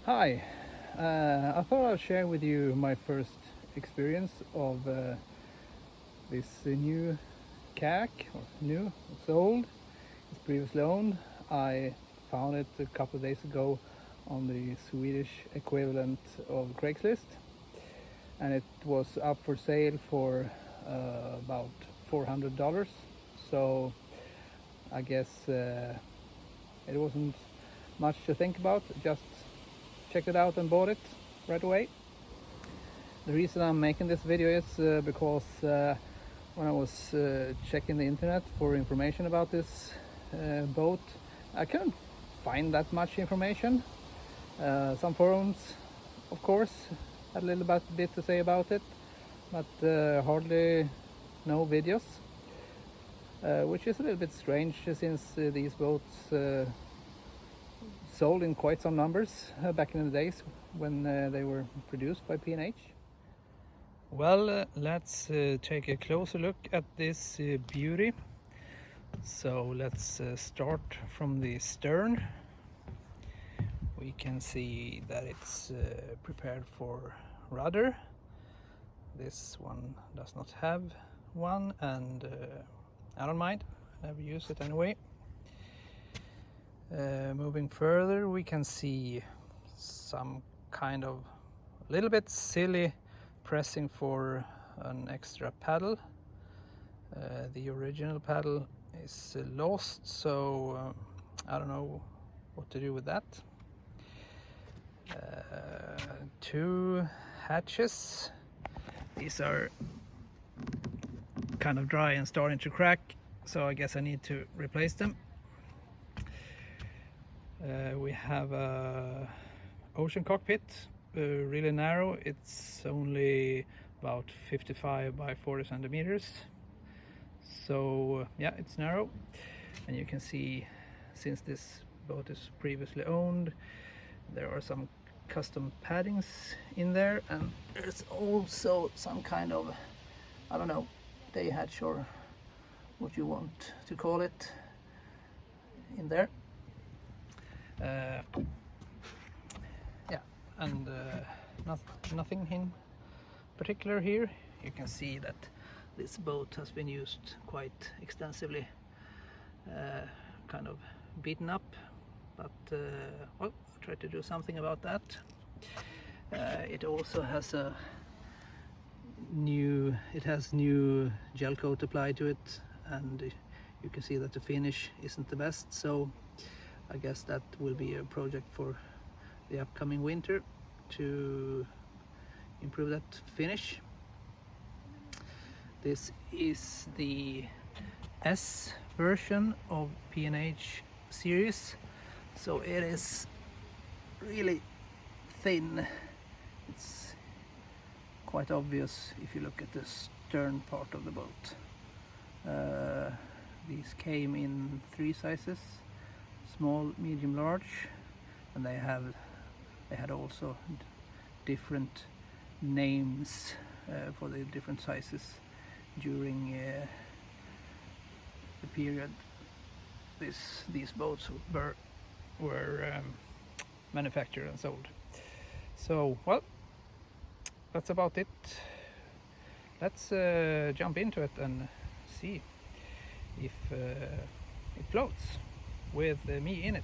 Hi, I thought I'd share with you my first experience of this new Kayak, or new, it's old, it's previously owned. I found it a couple of days ago on the Swedish equivalent of Craigslist, and it was up for sale for about $400. So I guess it wasn't much to think about, just checked it out and bought it right away. The reason I'm making this video is because when I was checking the internet for information about this boat, I couldn't find that much information. Some forums, of course, had a little bit to say about it, but hardly no videos, which is a little bit strange since these boats sold in quite some numbers back in the days when they were produced by P&H. Well, let's take a closer look at this beauty. So let's start from the stern. We can see that it's prepared for rudder. This one does not have one, and I don't mind, I never use it anyway. Moving further, we can see some kind of a little bit silly pressing for an extra paddle. The original paddle is lost, so I don't know what to do with that. Two hatches. These are kind of dry and starting to crack, so I guess I need to replace them. We have a ocean cockpit, really narrow. It's only about 55 by 40 centimeters. So yeah, it's narrow, and you can see, since this boat is previously owned, there are some custom paddings in there, and there's also some kind of, I don't know, day hatch or what you want to call it in there. Yeah, and nothing in particular here. You can see that this boat has been used quite extensively, kind of beaten up, but well, I'll try to do something about that. It also has new gel coat applied to it, and you can see that the finish isn't the best, so I guess that will be a project for the upcoming winter to improve that finish. This is the S version of P&H Sirius, so it is really thin. It's quite obvious if you look at the stern part of the boat. These came in 3 sizes: small, medium, large, and they had also different names for the different sizes during the period these boats were manufactured and sold. So, well, that's about it. Let's jump into it and see if it floats with me in it.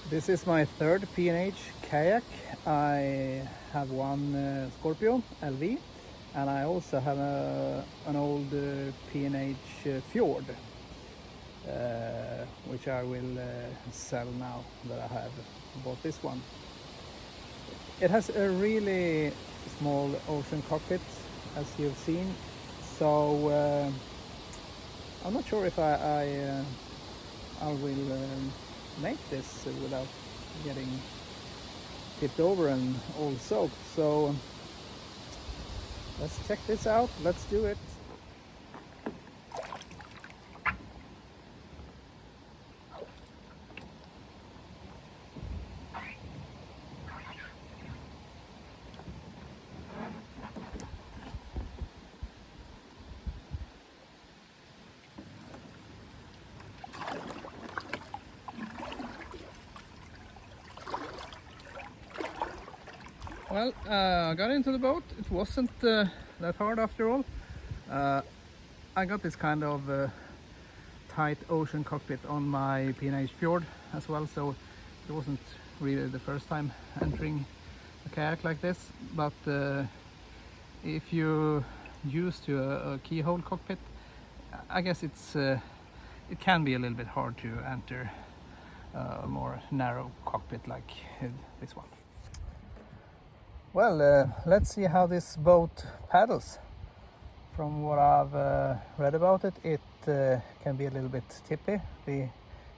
This is my third P&H Kayak. I have one Scorpio LV, and I also have an old P&H Fjord, which I will sell now that I have bought this one. It has a really small ocean cockpit, as you've seen, so I'm not sure if I will make this without getting tipped over and all soaked. So let's check this out. Let's do it. Well, I got into the boat. It wasn't that hard after all. I got this kind of tight ocean cockpit on my P&H Fjord as well, so it wasn't really the first time entering a kayak like this. But if you're used to a keyhole cockpit, I guess it can be a little bit hard to enter a more narrow cockpit like this one. Well, let's see how this boat paddles. From what I've read about it, it can be a little bit tippy. The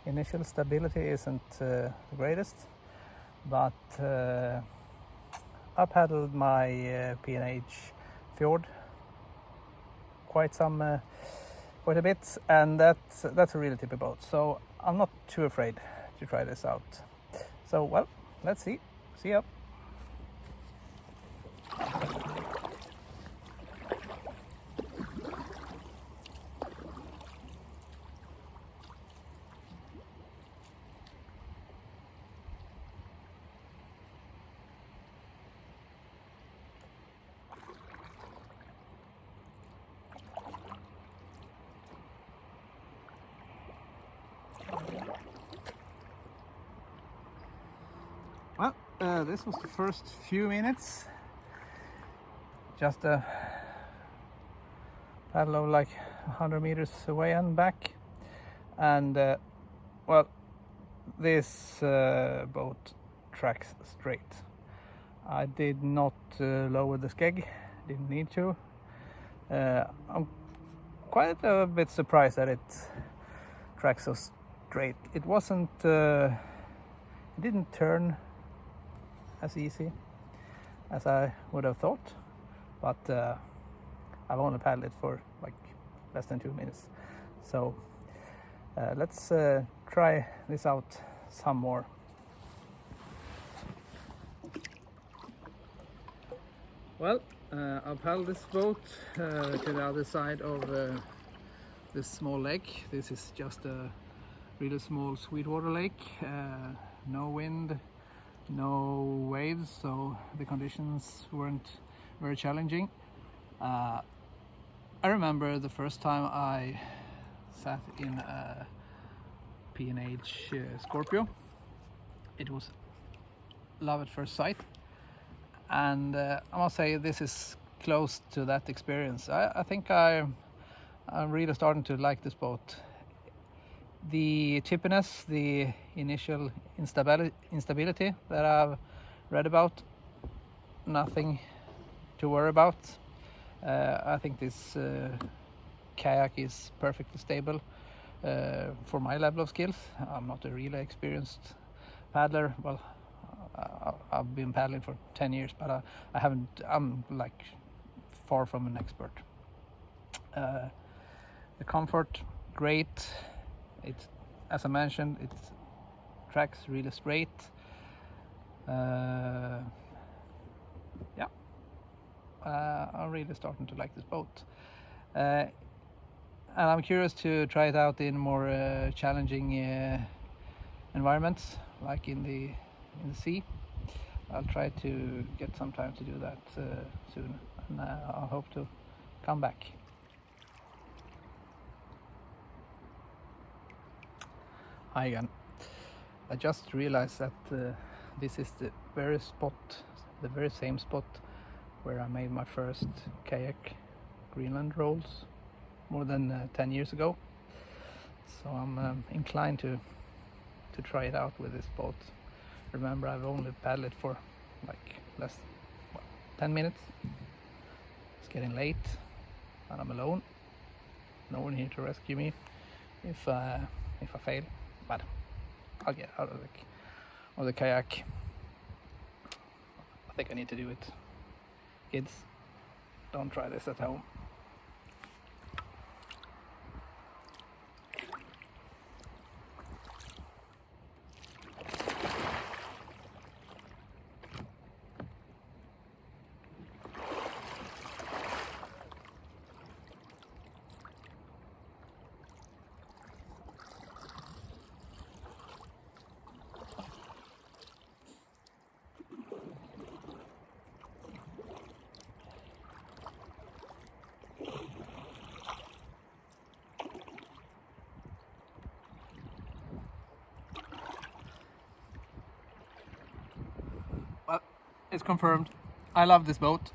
initial stability isn't the greatest, but I paddled my P&H Fjord quite a bit, and that's a really tippy boat. So I'm not too afraid to try this out. So well, let's see. See ya. Well, this was the first few minutes. Just a paddle of like 100 meters away and back. And well, this boat tracks straight. I did not lower the skeg, didn't need to. I'm quite a bit surprised that it tracks so straight. It wasn't, it didn't turn as easy as I would have thought, but I've only paddled it for like less than 2 minutes. So let's try this out some more. Well, I'll paddle this boat to the other side of this small lake. This is just a really small sweetwater lake. No wind, no waves, so the conditions weren't very challenging. I remember the first time I sat in a P&H Scorpio. It was love at first sight, and I must say this is close to that experience. I think I'm really starting to like this boat. The tippiness, the initial instability that I've read about, nothing to worry about. I think this kayak is perfectly stable for my level of skills. I'm not a really experienced paddler. Well, I've been paddling for 10 years, but I haven't. I'm like far from an expert. The comfort, great. It, as I mentioned, it tracks really straight. Yeah, I'm really starting to like this boat, and I'm curious to try it out in more challenging environments, like in the sea. I'll try to get some time to do that soon, and I hope to come back. Hi again. I just realized that this is the very same spot where I made my first kayak Greenland rolls more than 10 years ago. So I'm inclined to try it out with this boat. Remember, I've only paddled it for like 10 minutes. It's getting late and I'm alone. No one here to rescue me if I fail. But I'll get out of the kayak. I think I need to do it. Kids, don't try this at home. it's confirmed. I love this boat.